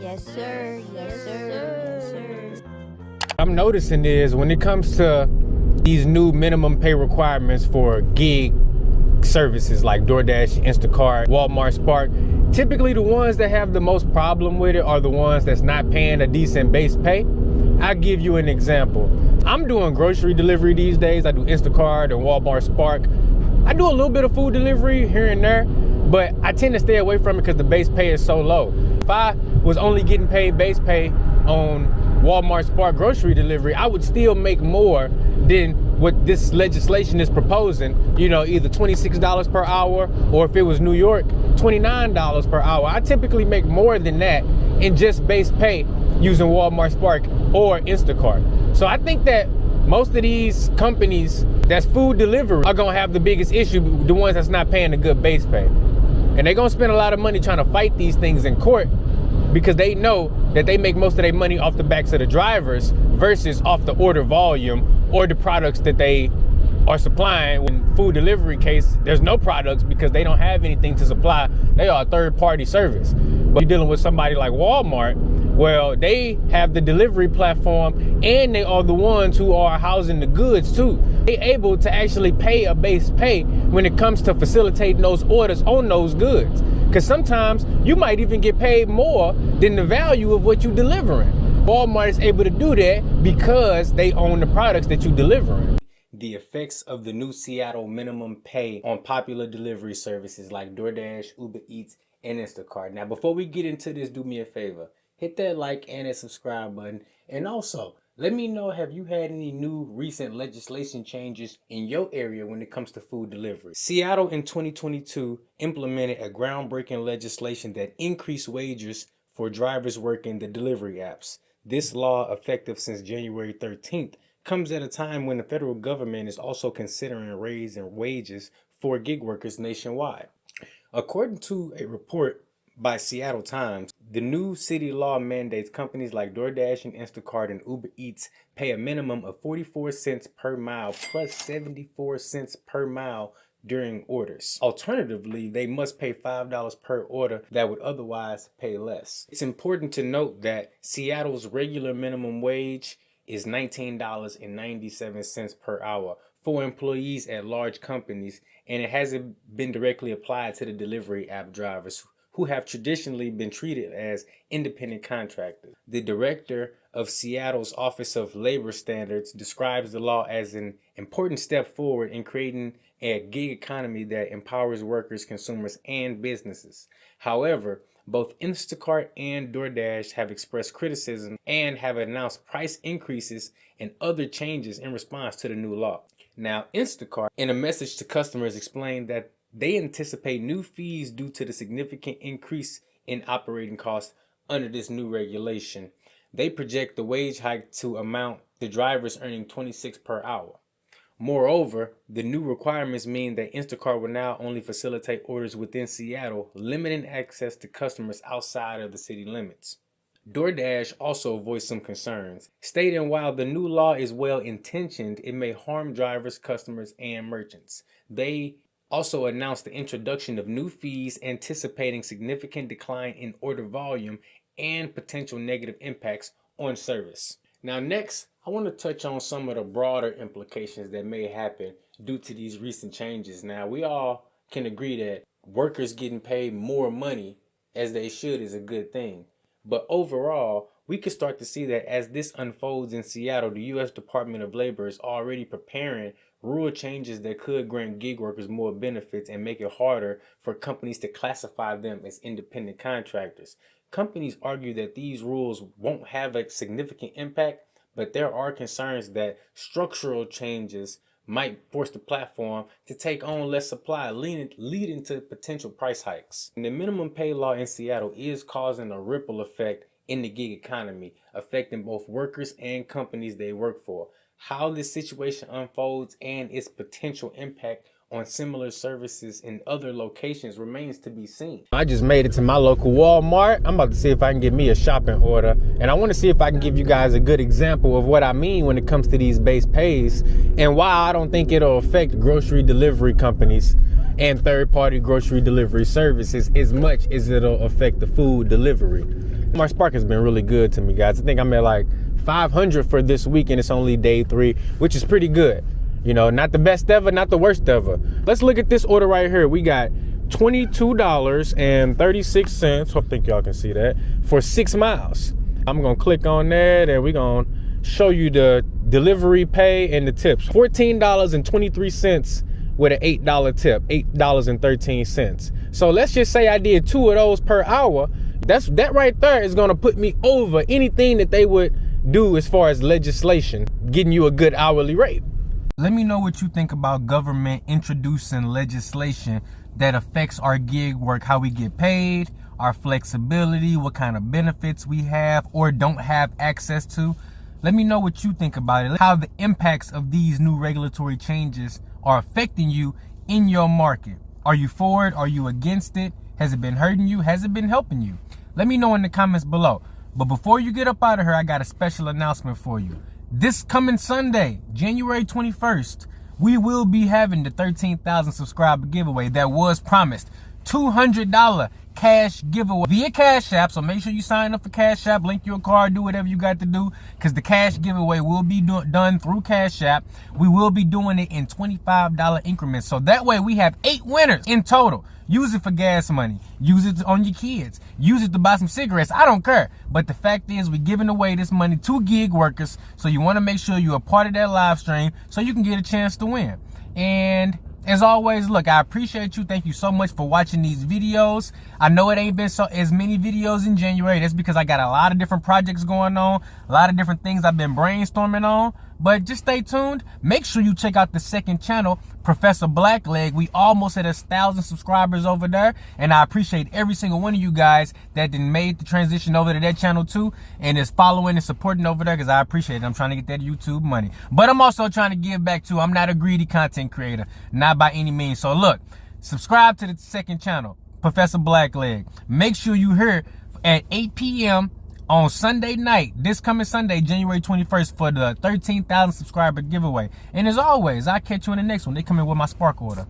Yes, sir. Yes, sir. Yes, sir. I'm noticing is when it comes to these new minimum pay requirements for gig services like DoorDash, Instacart, Walmart, Spark, typically the ones that have the most problem with it are the ones that's not paying a decent base pay. I'll give you an example. I'm doing grocery delivery these days. I do Instacart and Walmart, Spark. I do a little bit of food delivery here and there, but I tend to stay away from it because the base pay is so low. If I was only getting paid base pay on Walmart, Spark grocery delivery, I would still make more than what this legislation is proposing, either $26 per hour, or if it was New York, $29 per hour. I typically make more than that in just base pay using Walmart, Spark, or Instacart. So I think that most of these companies that's food delivery are gonna have the biggest issue, the ones that's not paying a good base pay. And they're gonna spend a lot of money trying to fight these things in court because they know that they make most of their money off the backs of the drivers versus off the order volume or the products that they are supplying. In food delivery case, there's no products because they don't have anything to supply. They are a third-party service. But you're dealing with somebody like Walmart, well, they have the delivery platform and they are the ones who are housing the goods too. They're able to actually pay a base pay when it comes to facilitating those orders on those goods. Because sometimes you might even get paid more than the value of what you're delivering. Walmart is able to do that because they own the products that you're delivering. The effects of the new Seattle minimum pay on popular delivery services like DoorDash, Uber Eats, and Instacart. Now, before we get into this, do me a favor. Hit that like and that subscribe button. And also, let me know, have you had any new recent legislation changes in your area when it comes to food delivery? Seattle in 2022 implemented a groundbreaking legislation that increased wages for drivers working the delivery apps. This law, effective since January 13th, comes at a time when the federal government is also considering raising wages for gig workers nationwide. According to a report by Seattle Times, the new city law mandates companies like DoorDash and Instacart and Uber Eats pay a minimum of 44 cents per mile plus 74 cents per mile during orders. Alternatively, they must pay $5 per order that would otherwise pay less. It's important to note that Seattle's regular minimum wage is $19.97 per hour for employees at large companies, and it hasn't been directly applied to the delivery app drivers who have traditionally been treated as independent contractors. The director of Seattle's Office of Labor Standards describes the law as an important step forward in creating a gig economy that empowers workers, consumers, and businesses. However, both Instacart and DoorDash have expressed criticism and have announced price increases and other changes in response to the new law. Now, Instacart, in a message to customers, explained that they anticipate new fees due to the significant increase in operating costs under this new regulation. They project the wage hike to amount to drivers earning $26 per hour. Moreover, the new requirements mean that Instacart will now only facilitate orders within Seattle, limiting access to customers outside of the city limits. DoorDash also voiced some concerns, stating while the new law is well-intentioned, it may harm drivers, customers, and merchants. They also announced the introduction of new fees, anticipating significant decline in order volume and potential negative impacts on service. Now, next, I want to touch on some of the broader implications that may happen due to these recent changes. Now, we all can agree that workers getting paid more money as they should is a good thing. But overall, we could start to see that as this unfolds in Seattle, the U.S. Department of Labor is already preparing rule changes that could grant gig workers more benefits and make it harder for companies to classify them as independent contractors. Companies argue that these rules won't have a significant impact, but there are concerns that structural changes might force the platform to take on less supply, leading to potential price hikes. And the minimum pay law in Seattle is causing a ripple effect in the gig economy, affecting both workers and companies they work for. How this situation unfolds and its potential impact on similar services in other locations remains to be seen. I just made it to my local Walmart. I'm about to see if I can get me a shopping order. And I want to see if I can give you guys a good example of what I mean when it comes to these base pays and why I don't think it'll affect grocery delivery companies and third-party grocery delivery services as much as it'll affect the food delivery. Walmart Spark has been really good to me, guys. I think I'm at like 500 for this week, and it's only day 3, which is pretty good. You know, not the best ever, not the worst ever. Let's look at this order right here. We got $22.36. I think y'all can see that for 6 miles. I'm gonna click on that, and we're gonna show you the delivery pay and the tips. $14.23 with an $8 tip, $8.13. So let's just say I did 2 of those per hour. That right there is gonna put me over anything that they would do as far as legislation, getting you a good hourly rate. Let me know what you think about government introducing legislation that affects our gig work, how we get paid, our flexibility, what kind of benefits we have or don't have access to. Let me know what you think about it, how the impacts of these new regulatory changes are affecting you in your market. Are you for it? Are you against it? Has it been hurting you? Has it been helping you? Let me know in the comments below. But before you get up out of here, I got a special announcement for you. This coming Sunday, January 21st, we will be having the 13,000 subscriber giveaway that was promised. $200 cash giveaway via Cash App. So make sure you sign up for Cash App, link your card, do whatever you got to do, because the cash giveaway will be done through Cash App. We will be doing it in $25 increments. So that way we have 8 winners in total. Use it for gas money. Use it on your kids. Use it to buy some cigarettes. I don't care. But the fact is, we're giving away this money to gig workers. So you want to make sure you're a part of that live stream so you can get a chance to win. And as always, look, I appreciate you. Thank you so much for watching these videos. I know it ain't been as many videos in January. That's because I got a lot of different projects going on, a lot of different things I've been brainstorming on. But just stay tuned. Make sure you check out the second channel, Professor Blackleg. We almost at 1,000 subscribers over there, and I appreciate every single one of you guys that then made the transition over to that channel too, and is following and supporting over there, because I appreciate it. I'm trying to get that YouTube money, but I'm also trying to give back too. I'm not a greedy content creator, not by any means. So look, subscribe to the second channel, Professor Blackleg. Make sure you here at 8 p.m. on Sunday night, this coming Sunday, January 21st, for the 13,000 subscriber giveaway. And as always, I'll catch you in the next one. They come in with my Spark order.